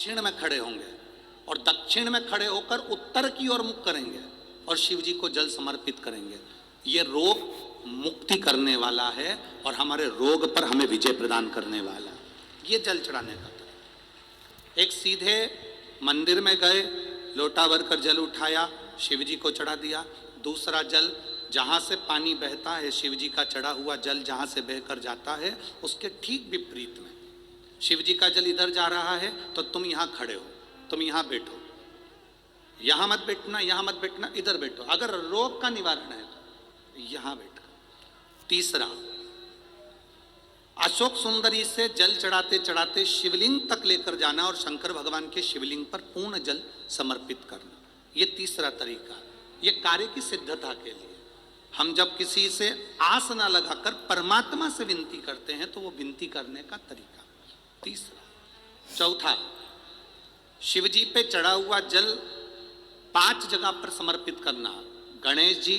दक्षिण में खड़े होंगे और दक्षिण में खड़े होकर उत्तर की ओर मुख करेंगे और शिव जी को जल समर्पित करेंगे। ये रोग मुक्ति करने वाला है और हमारे रोग पर हमें विजय प्रदान करने वाला है। ये जल चढ़ाने का तरीका। एक सीधे मंदिर में गए, लोटा भर कर जल उठाया, शिव जी को चढ़ा दिया। दूसरा जल जहाँ से पानी बहता है, शिव जी का चढ़ा हुआ जल जहाँ से बहकर जाता है, उसके ठीक विपरीत में शिव जी का जल इधर जा रहा है तो तुम यहाँ खड़े हो, तुम यहाँ बैठो, यहाँ मत बैठना, यहाँ मत बैठना, इधर बैठो। अगर रोग का निवारण है तो यहाँ बैठो। तीसरा, अशोक सुंदरी से जल चढ़ाते चढ़ाते शिवलिंग तक लेकर जाना और शंकर भगवान के शिवलिंग पर पूर्ण जल समर्पित करना। ये तीसरा तरीका। ये कार्य की सिद्धता के लिए। हम जब किसी से आस ना लगाकर परमात्मा से विनती करते हैं तो वो विनती करने का तरीका। तीसरा। चौथा, शिव जी पे चढ़ा हुआ जल 5 जगह पर समर्पित करना। गणेश जी,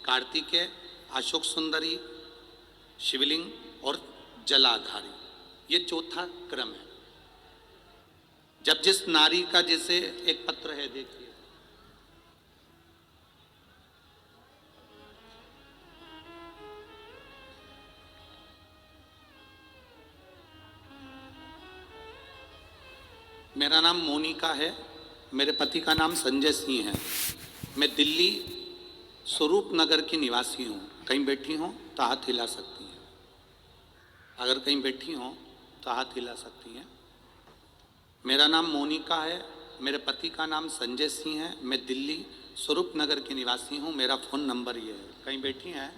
कार्तिकेय, अशोक सुंदरी, शिवलिंग और जलाधारी। ये चौथा क्रम है। जब जिस नारी का, जैसे एक पत्र है, देखिए, मेरा नाम मोनिका है, मेरे पति का नाम संजय सिंह है। मैं दिल्ली स्वरूप नगर की निवासी हूँ। कहीं बैठी हो तो हाथ हिला सकती हैं। अगर कहीं बैठी हो तो हाथ हिला सकती हैं। मेरा नाम मोनिका है, मेरे पति का नाम संजय सिंह है। मैं दिल्ली स्वरूप नगर की निवासी हूँ। मेरा फ़ोन नंबर ये है। कहीं बैठी हैं?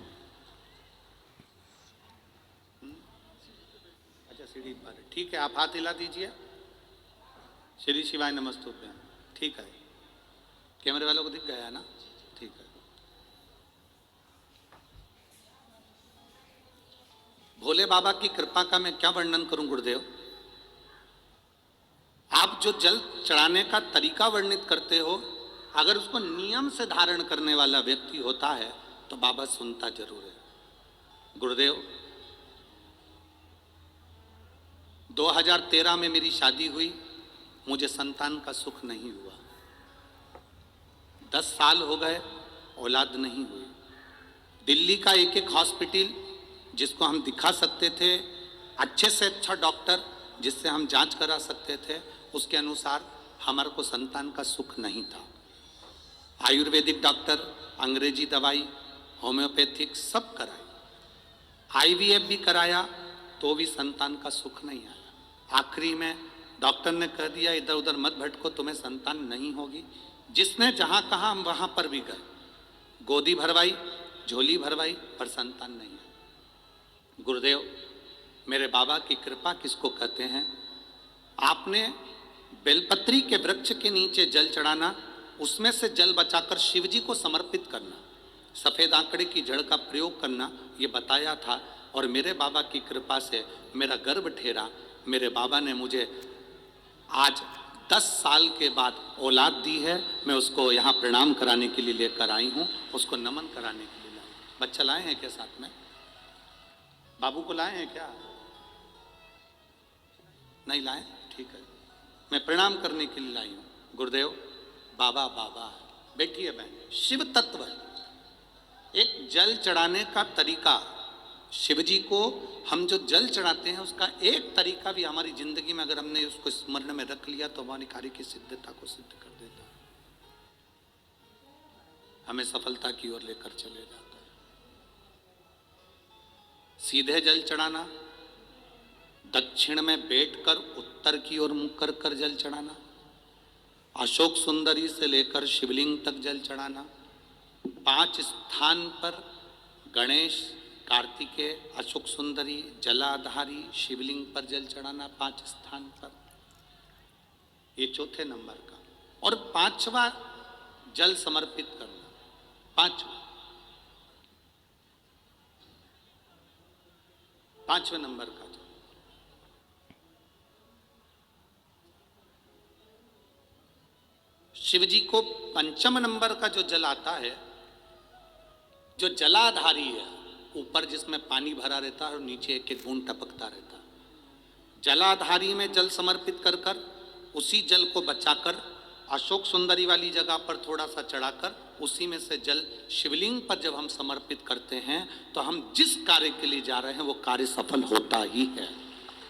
अच्छा, सीढ़ी पर है। ठीक है, आप हाथ हिला दीजिए। श्री शिवाय नमस्तुभ्यं। ठीक है, कैमरे वालों को दिख गया है ना? ठीक है। भोले बाबा की कृपा का मैं क्या वर्णन करूं गुरुदेव। आप जो जल चढ़ाने का तरीका वर्णित करते हो, अगर उसको नियम से धारण करने वाला व्यक्ति होता है तो बाबा सुनता जरूर है। गुरुदेव, 2013 में मेरी शादी हुई, मुझे संतान का सुख नहीं हुआ। 10 साल हो गए, औलाद नहीं हुई। दिल्ली का एक एक हॉस्पिटल जिसको हम दिखा सकते थे, अच्छे से अच्छा डॉक्टर जिससे हम जांच करा सकते थे, उसके अनुसार हमारे को संतान का सुख नहीं था। आयुर्वेदिक डॉक्टर, अंग्रेजी दवाई, होम्योपैथिक सब कराई, IVF भी कराया तो भी संतान का सुख नहीं आया। आखिरी में डॉक्टर ने कह दिया, इधर उधर मत भटको, तुम्हें संतान नहीं होगी। जिसने जहाँ कहा हम वहाँ पर भी गए, गोदी भरवाई, झोली भरवाई, पर संतान नहीं है। गुरुदेव, मेरे बाबा की कृपा किसको कहते हैं? आपने बेलपत्री के वृक्ष के नीचे जल चढ़ाना, उसमें से जल बचाकर शिव जी को समर्पित करना, सफ़ेद आंकड़े की जड़ का प्रयोग करना, ये बताया था। और मेरे बाबा की कृपा से मेरा गर्भ ठेरा। मेरे बाबा ने मुझे आज 10 साल के बाद औलाद दी है। मैं उसको यहाँ प्रणाम कराने के लिए लेकर आई हूँ, उसको नमन कराने के लिए लाई। बच्चा लाए हैं क्या साथ में? बाबू को लाए हैं क्या? नहीं लाए? ठीक है, मैं प्रणाम करने के लिए लाई हूँ। गुरुदेव, बाबा बाबा बैठिए बहन। शिव तत्व है। एक जल चढ़ाने का तरीका, शिव जी को हम जो जल चढ़ाते हैं उसका एक तरीका भी हमारी जिंदगी में अगर हमने उसको स्मरण में रख लिया तो हमारी कार्य की सिद्धता को सिद्ध कर देता है, हमें सफलता की ओर लेकर चले जाता है। सीधे जल चढ़ाना, दक्षिण में बैठकर उत्तर की ओर मुख कर कर जल चढ़ाना, अशोक सुंदरी से लेकर शिवलिंग तक जल चढ़ाना, 5 स्थान पर गणेश, कार्तिकेय, अशोक सुंदरी, जलाधारी, शिवलिंग पर जल चढ़ाना 5 स्थान पर। ये चौथे नंबर का। और 5वां जल समर्पित करना। 5वें नंबर का जल। शिव जी को 5म नंबर का जो जल आता है, जो जलाधारी है, ऊपर जिसमें पानी भरा रहता है और नीचे एक एक बूंद टपकता रहता है, जलाधारी में जल समर्पित कर कर उसी जल को बचाकर अशोक सुंदरी वाली जगह पर थोड़ा सा चढ़ाकर उसी में से जल शिवलिंग पर जब हम समर्पित करते हैं तो हम जिस कार्य के लिए जा रहे हैं वो कार्य सफल होता ही है।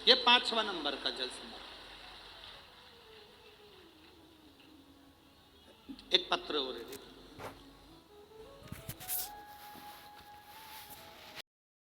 ये 5वां नंबर का जल समर्पण। एक पत्र हो रहे